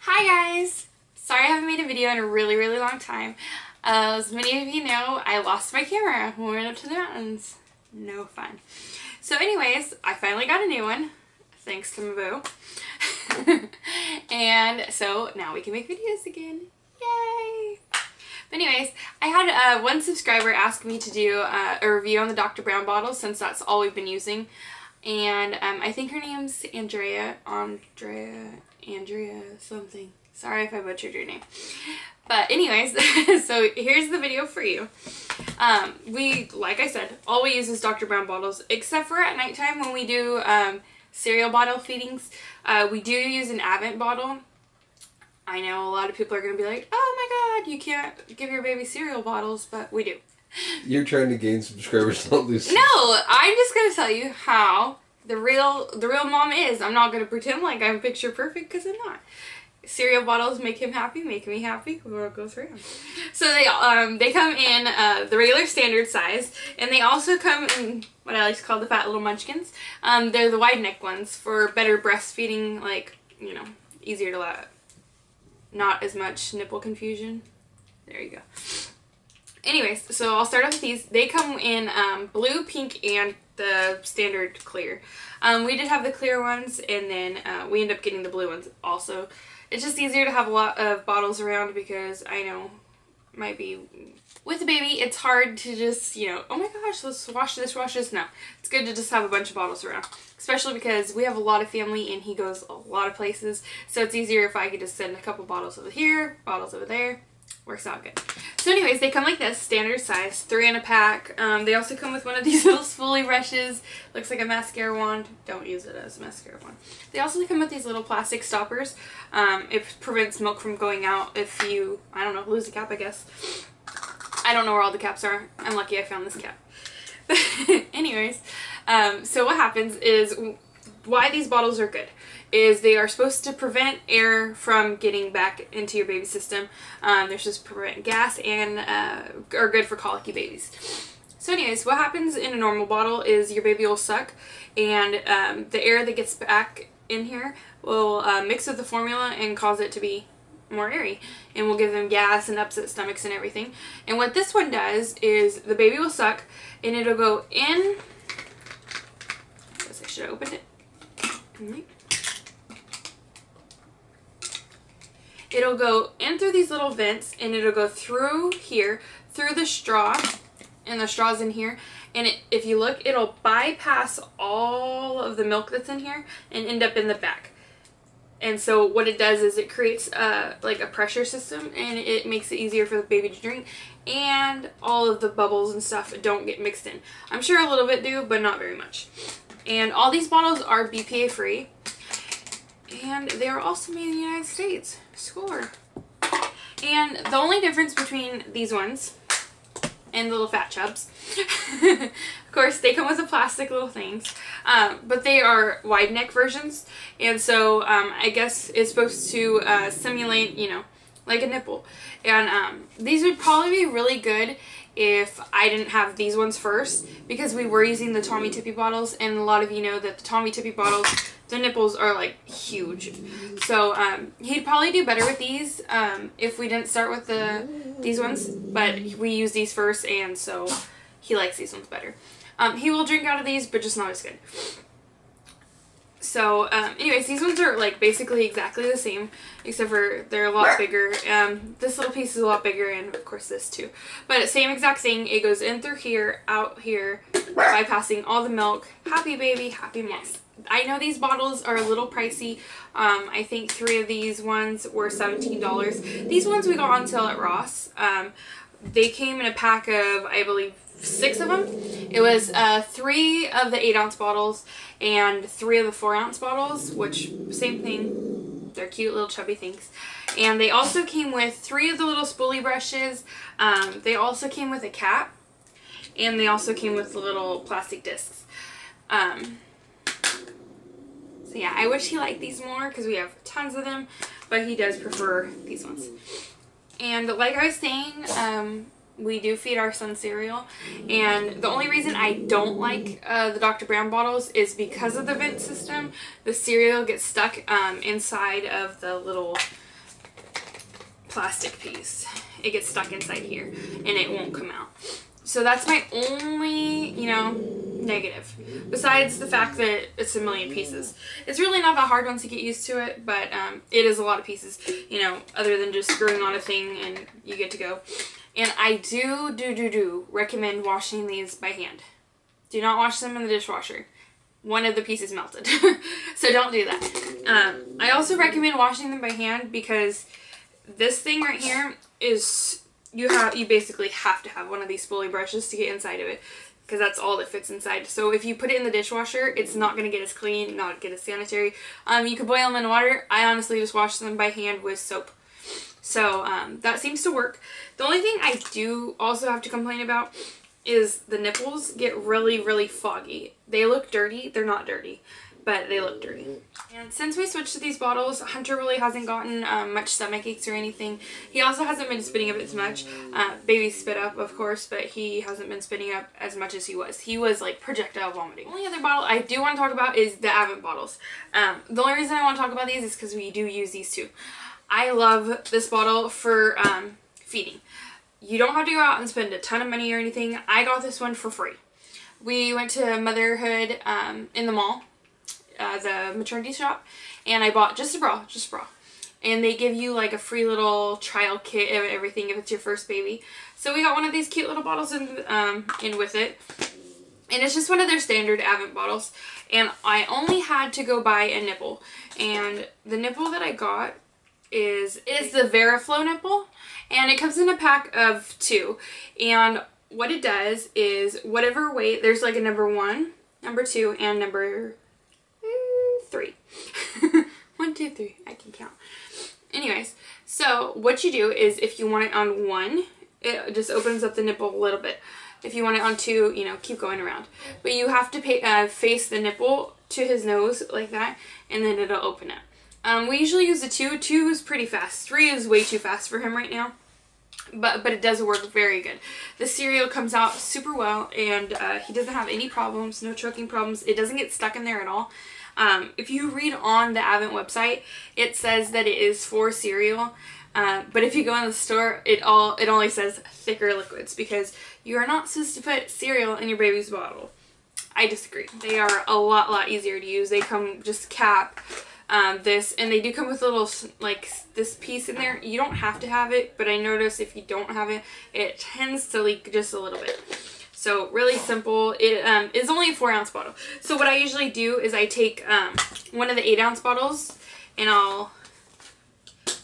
Hi guys! Sorry I haven't made a video in a really long time. As many of you know, I lost my camera when we went up to the mountains. No fun. So anyways, I finally got a new one, thanks to my boo. And so now we can make videos again. Yay! But anyways, I had one subscriber ask me to do a review on the Dr.Brown bottle since that's all we've been using. And I think her name's Andrea something. Sorry if I butchered your name. But anyways, so here's the video for you. We, like I said, all we use is Dr.Brown bottles, except for at nighttime when we do cereal bottle feedings. We do use an Advent bottle. I know a lot of people are going to be like, oh my god, you can't give your baby cereal bottles, but we do. You're trying to gain subscribers, not lose. No, I'm just going to tell you how the real mom is. I'm not going to pretend like I'm picture perfect because I'm not. Cereal bottles make him happy, make me happy. We'll go through them. So they come in the regular standard size, and they also come in what I like to call the fat little munchkins. They're the wide neck ones for better breastfeeding, like, you know, easier to let. Not as much nipple confusion. There you go. Anyways, so I'll start off with these. They come in blue, pink, and the standard clear. We did have the clear ones, and then we end up getting the blue ones also. It's just easier to have a lot of bottles around because I know might be with a baby it's hard to just, you know, oh my gosh, let's wash this, wash this. No, it's good to just have a bunch of bottles around, especially because we have a lot of family and he goes a lot of places, so it's easier if I could just send a couple bottles over here, bottles over there. Works out good. So anyways, they come like this, standard size, 3 in a pack. They also come with one of these little spoolie brushes. Looks like a mascara wand. Don't use it as a mascara wand. They also come with these little plastic stoppers. It prevents milk from going out if you, I don't know, lose a cap, I guess. I don't know where all the caps are. I'm lucky I found this cap. Anyways, so what happens is, why these bottles are good is they are supposed to prevent air from getting back into your baby system. They're supposed to prevent gas and are good for colicky babies. So anyways, what happens in a normal bottle is your baby will suck, and the air that gets back in here will mix with the formula and cause it to be more airy, and will give them gas and upset stomachs and everything. And what this one does is the baby will suck and it'll go in. I guess I should have opened it. It'll go in through these little vents, and it'll go through here, through the straw, and the straw's in here, and if you look, it'll bypass all of the milk that's in here and end up in the back. And so what it does is it creates like a pressure system, and it makes it easier for the baby to drink, and all of the bubbles and stuff don't get mixed in. I'm sure a little bit do, but not very much. And all these bottles are BPA free, and they are also made in the United States. Score. And the only difference between these ones and the little fat chubs, of course they come with the plastic little things, but they are wide neck versions, and so I guess it's supposed to simulate, you know, like a nipple. And these would probably be really good if I didn't have these ones first, because we were using the Tommy Tippy bottles, and a lot of you know that the Tommy Tippy bottles, the nipples are like huge. So he'd probably do better with these if we didn't start with these ones, but we use these first, and so he likes these ones better. He will drink out of these, but just not as good. So anyways, these ones are like basically exactly the same, except for they're a lot bigger. This little piece is a lot bigger, and of course this too. But same exact thing, it goes in through here, out here, bypassing all the milk. Happy baby, happy mom. I know these bottles are a little pricey. I think 3 of these ones were $17. These ones we got on sale at Ross. They came in a pack of, I believe, 6 of them. It was 3 of the 8-ounce bottles and 3 of the 4-ounce bottles, which same thing. They're cute little chubby things. And they also came with 3 of the little spoolie brushes. They also came with a cap, and they also came with the little plastic discs. So yeah, I wish he liked these more because we have tons of them, but he does prefer these ones. And like I was saying, we do feed our son cereal, and the only reason I don't like the Dr.Brown bottles is because of the vent system. The cereal gets stuck inside of the little plastic piece. It gets stuck inside here and it won't come out. So that's my only, you know, negative. Besides the fact that it's a million pieces. It's really not that hard once you get used to it, but it is a lot of pieces, you know, other than just screwing on a thing and you get to go. And I do recommend washing these by hand. Do not wash them in the dishwasher. One of the pieces melted. So don't do that. I also recommend washing them by hand because this thing right here is, you basically have to have one of these spoolie brushes to get inside of it because that's all that fits inside. So if you put it in the dishwasher, it's not going to get as clean, not get as sanitary. You could boil them in water. I honestly just wash them by hand with soap. So that seems to work. The only thing I do also have to complain about is the nipples get really foggy. They look dirty. They're not dirty, but they look dirty. And since we switched to these bottles, Hunter really hasn't gotten much stomach aches or anything. He also hasn't been spitting up as much. Baby spit up, of course, but he hasn't been spitting up as much as he was. He was like projectile vomiting. The only other bottle I do want to talk about is the Advent bottles. The only reason I want to talk about these is because we do use these too. I love this bottle for feeding. You don't have to go out and spend a ton of money or anything. I got this one for free. We went to Motherhood in the mall, the maternity shop, and I bought just a bra. And they give you like a free little trial kit of everything if it's your first baby. So we got one of these cute little bottles in with it. And it's just one of their standard Advent bottles. And I only had to go buy a nipple. And the nipple that I got is the Veriflow nipple. And it comes in a pack of 2. And what it does is whatever weight, there's like a number 1, number 2, and number 3. 1, 2, 3. I can count. Anyways, so what you do is if you want it on 1, it just opens up the nipple a little bit. If you want it on 2, you know, keep going around. But you have to face the nipple to his nose like that, and then it'll open up. We usually use the 2. 2 is pretty fast. 3 is way too fast for him right now. But it does work very good. The cereal comes out super well, and he doesn't have any problems, no choking problems. It doesn't get stuck in there at all. If you read on the Advent website, it says that it is for cereal. But if you go in the store, it only says thicker liquids because you are not supposed to put cereal in your baby's bottle. I disagree. They are a lot easier to use. They come just cap. This, and they do come with a little like this piece in there. You don't have to have it, but I notice if you don't have it, it tends to leak just a little bit. So really simple. It is only a 4-ounce bottle. So what I usually do is I take one of the 8-ounce bottles and I'll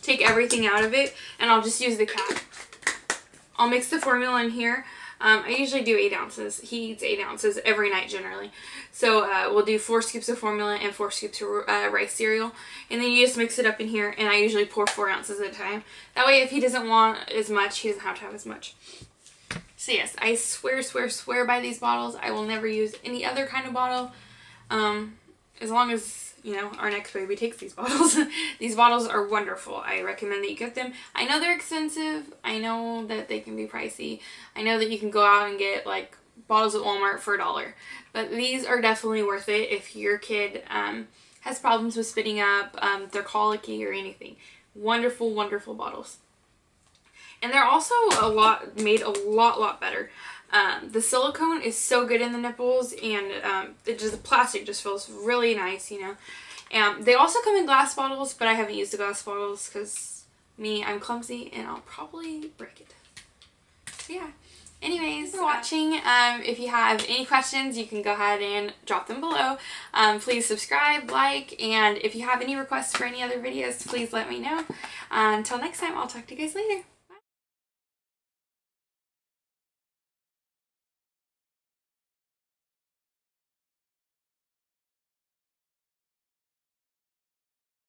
take everything out of it and I'll just use the cap. I'll mix the formula in here. I usually do 8 ounces. He eats 8 ounces every night generally. So we'll do 4 scoops of formula and 4 scoops of rice cereal. And then you just mix it up in here, and I usually pour 4 ounces at a time. That way if he doesn't want as much, he doesn't have to have as much. So yes, I swear by these bottles. I will never use any other kind of bottle. As long as, you know, our next baby takes these bottles. These bottles are wonderful. I recommend that you get them. I know they're expensive. I know that they can be pricey. I know that you can go out and get like bottles at Walmart for $1. But these are definitely worth it if your kid has problems with spitting up, they're colicky or anything. Wonderful bottles. And they're also made a lot better. The silicone is so good in the nipples, and the plastic just feels really nice, you know. They also come in glass bottles, but I haven't used the glass bottles because I'm clumsy and I'll probably break it. So yeah. Anyways, thanks for watching. If you have any questions, you can go ahead and drop them below. Please subscribe, like, and if you have any requests for any other videos, please let me know. Until next time, I'll talk to you guys later.